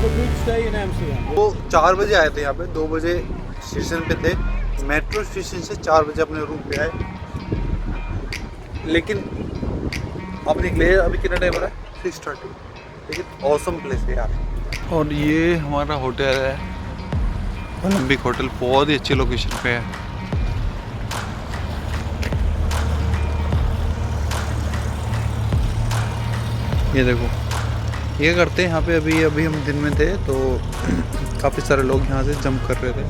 a good stay in Amsterdam. वो 4 बजे आए थे यहाँ पे, 2 बजे स्टेशन पे थे, मेट्रो स्टेशन से 4 बजे अपने रूम पे आए, लेकिन अब निकले अभी कितना टाइम हो रहा है 6:30, लेकिन ऑसम प्लेस है यार। और ये हमारा होटल है, ओलंपिक होटल, बहुत ही अच्छी लोकेशन पे है। ये देखो ये करते हैं यहाँ पे, अभी हम दिन में थे तो काफ़ी सारे लोग यहाँ से जंप कर रहे थे।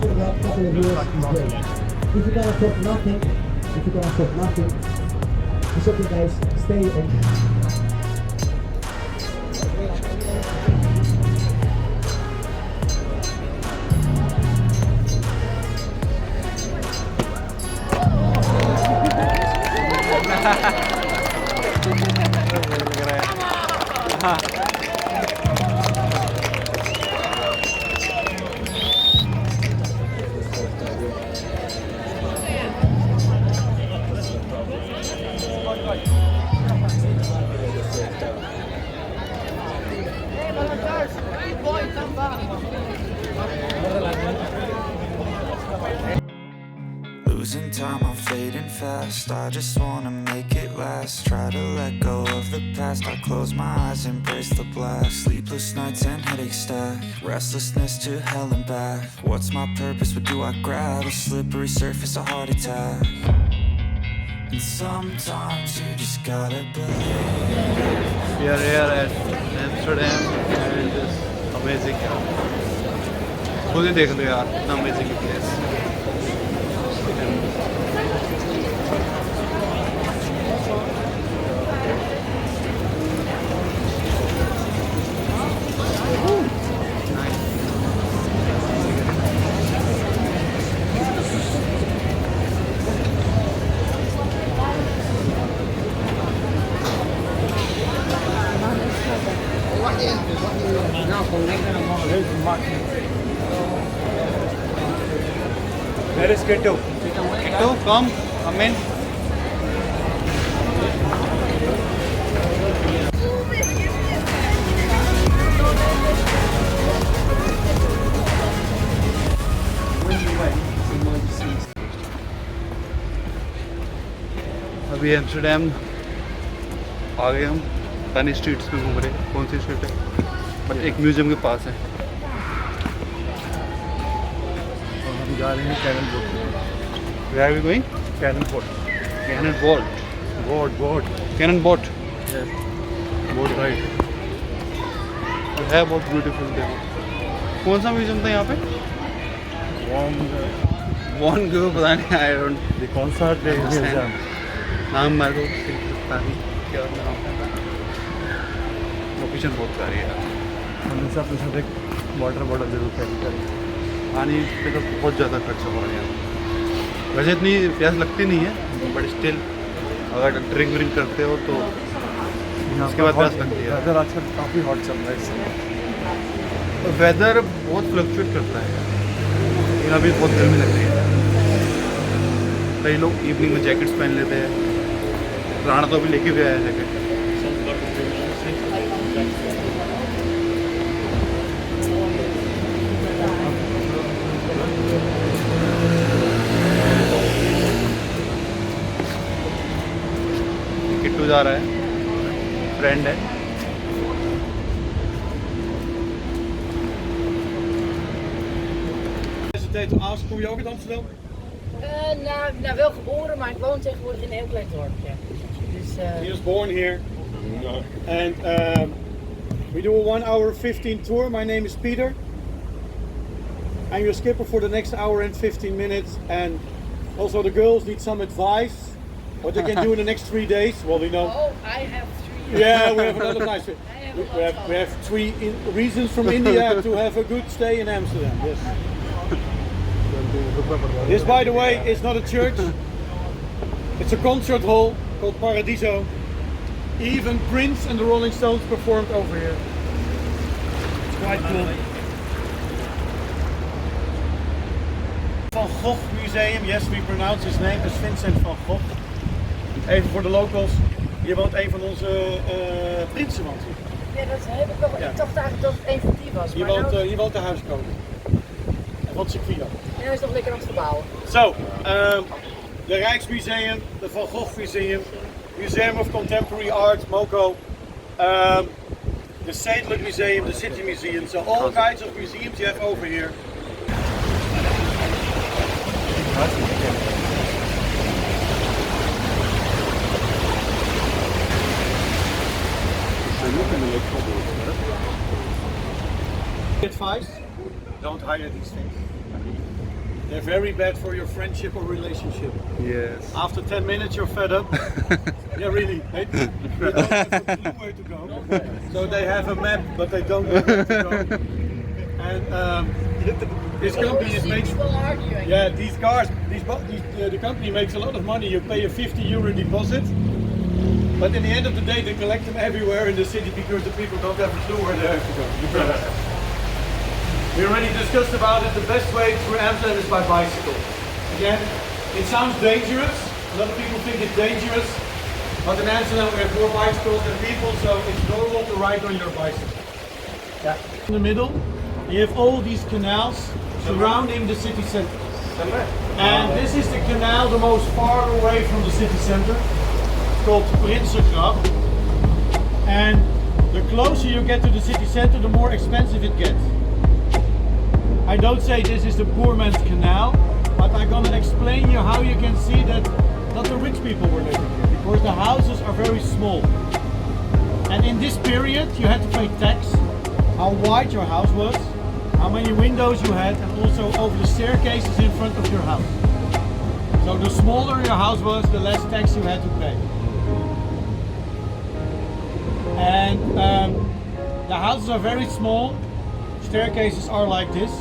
Losing time, I'm fading fast. I just wanna make it last. Try to let go of the past. I close my eyes, embrace the blast. Sleepless nights and headaches stack. Restlessness to hell and back. What's my purpose? What do I grab? A slippery surface, a heart attack. And sometimes you just gotta believe. We are here at Amsterdam and it is amazing यार, खुद ही देख लो यार इतना amazing place. Where is Kitto? Kitto, come in. अभी Amsterdam आ गए हम, तनी स्ट्रीट्स में घूम रहे हैं। कौन सी स्ट्रीट है? बट एक म्यूजियम के पास है और हम जा रहे हैं canal boat. Where are we going? Canal boat. Canal boat. Boat. Canal boat. Yes. Boat ride. है बहुत ब्यूटीफुल। देखो कौन सा म्यूजियम था यहाँ पे? वन को पता नहीं, I don't. The concert museum. नाम मेरे को पता नहीं क्या नाम है। लोकेशन बहुत प्यारी है। हमेशा अपने साथ एक वाटर बॉटल जरूर कैरी करें। पानी पे तो बहुत ज़्यादा खर्चा हो रहा है यहाँ। वैसे इतनी प्यास लगती नहीं है, बट स्टिल अगर ड्रिंक करते हो तो उसके बाद प्यास लगती है। वेदर आजकल काफ़ी हॉट चल रहा है इस समय। तो वेदर बहुत फ्लक्चुएट करता है, लेकिन अभी बहुत गर्मी लग रही है। कई लोग इवनिंग में जैकेट्स पहन लेते हैं। राणा तो अभी लेके भी आया जैकेट। किट्टू जा रहा है, फ्रेंड है। To ask, kom je ook uit Amsterdam? Nou, wel geboren, maar ik woon tegenwoordig in een heel klein dorpje. Dus, He was born here. And we do a 1 hour 15 tour. My name is Peter. I'm your skipper for the next hour and 15 minutes. And also the girls need some advice. What they can do in the next 3 days. Well, we know. oh, I have 3 Yeah, we have a lot of nice. We have 3 reasons from India to have a good stay in Amsterdam. Yes. This, by the way, is not a church. It's a concert hall called Paradiso. Even Prince and the Rolling Stones performed over here. It's quite cool. Van Gogh Museum. Yes, we pronounce his name as Vincent van Gogh. Even voor de locals. Hier woont een van onze prinsen. Ja, dat heb ik nog. Ja. Ik dacht eigenlijk dat het één van die was. Maar Hier woont de huiskoning. Van het circuit af. ja, hij is nog lekker aan het verbouwen. Zo, de Rijksmuseum, de Van Gogh Museum, Museum of Contemporary Art, MoCo, the Stedelijk Museum, the City Museum. So all kinds of museums you have over here. Advice, don't hire these things. They're very bad for your friendship or relationship. Yes. After 10 minutes you're fed up. Yeah, really. They don't have a clue where to go. So they have a map, but they don't know where to go. And this company is makes. People arguing. Yeah, these cars. The company makes a lot of money. You pay a €50 deposit, but in the end of the day, they collect them everywhere in the city because the people don't have a clue where they have to go. We already discussed about it. The best way through Amsterdam is by bicycle. Again, it sounds dangerous. A lot of people think it's dangerous, but in Amsterdam we have more bicycles than people, so it's normal to ride on your bicycle. Yeah. In the middle, you have all these canals surrounding the city center. And this is the canal the most far away from the city center. It's called Prinsengracht. And the closer you get to the city center, the more expensive it gets. I don't say this is the poor man's canal, but I'm gonna explain you how you can see that not the rich people were living here, because the houses are very small. And in this period you had to pay tax, how wide your house was, how many windows you had, and also over the staircases in front of your house. So the smaller your house was, the less tax you had to pay. And the houses are very small, staircases are like this.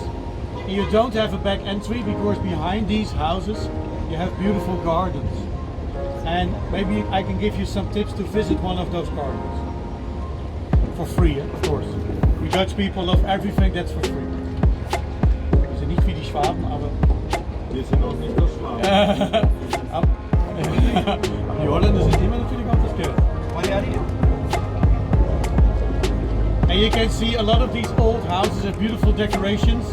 You don't have a back entry because behind these houses you have beautiful gardens. And maybe I can give you some tips to visit one of those gardens. For free, of course. We Dutch people love everything that's for free. We zijn niet wie die Schwaben, aber... Wir sind auch nicht so schlau. Die Holländer sind immer natuurlijk altijd Geld. And you can see a lot of these old houses have beautiful decorations.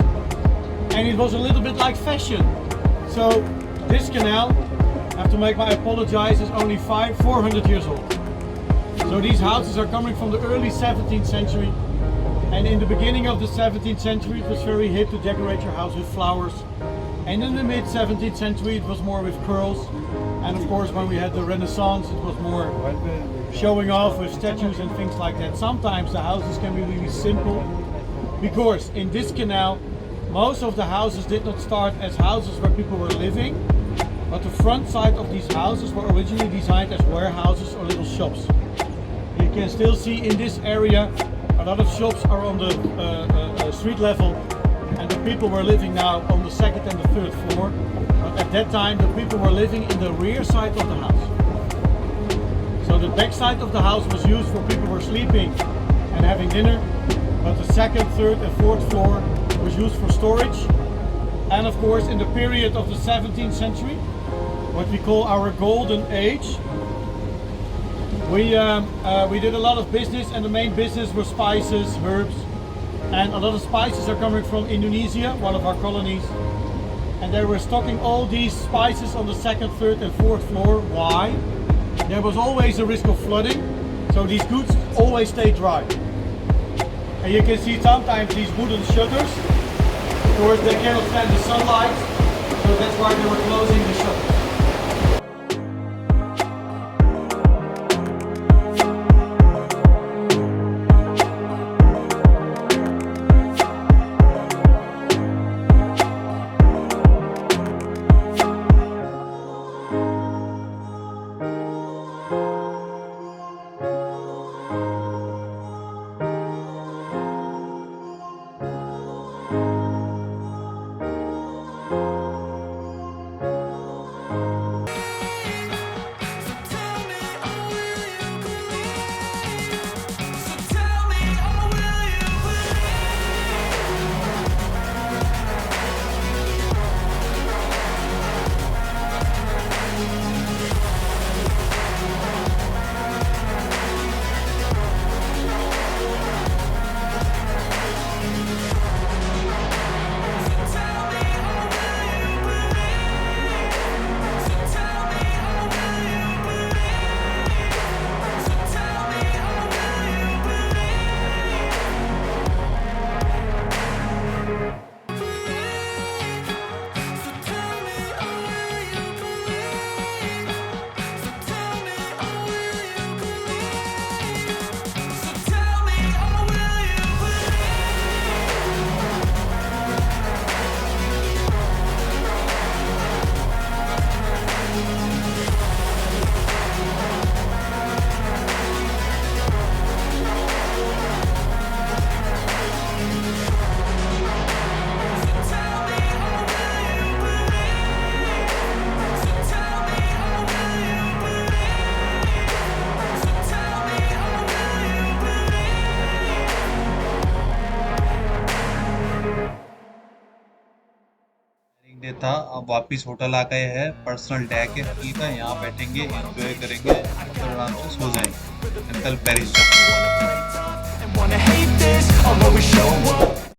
And it was a little bit like fashion. So this canal, I have to make my apologies, is only 400 years old. So these houses are coming from the early 17th century. And in the beginning of the 17th century it was very hip to decorate your house with flowers. And in the mid 17th century it was more with curls. And of course when we had the Renaissance it was more showing off with statues and things like that. Sometimes the houses can be really simple. Because in this canal most of the houses did not start as houses where people were living, but the front side of these houses were originally designed as warehouses or little shops. You can still see in this area a lot of shops are on the street level, and the people were living now on the second and the third floor. But at that time the people were living in the rear side of the house. So the back side of the house was used for people who were sleeping and having dinner, but the second, third and fourth floor was used for storage. And of course in the period of the 17th century, what we call our golden age, we did a lot of business, and the main business was spices, herbs, and a lot of spices are coming from Indonesia, one of our colonies, and they were stocking all these spices on the second, third and fourth floor. Why? There was always a risk of flooding, so these goods always stay dry. And you can see sometimes these wooden shutters, of course they cannot stand the sunlight, so that's why they were closing the shutters. Day था। अब वापस hotel आ गए हैं, personal deck है full का, यहाँ बैठेंगे, enjoy करेंगे और आराम से सो जाएंगे। कल पेरिस जाएंगे।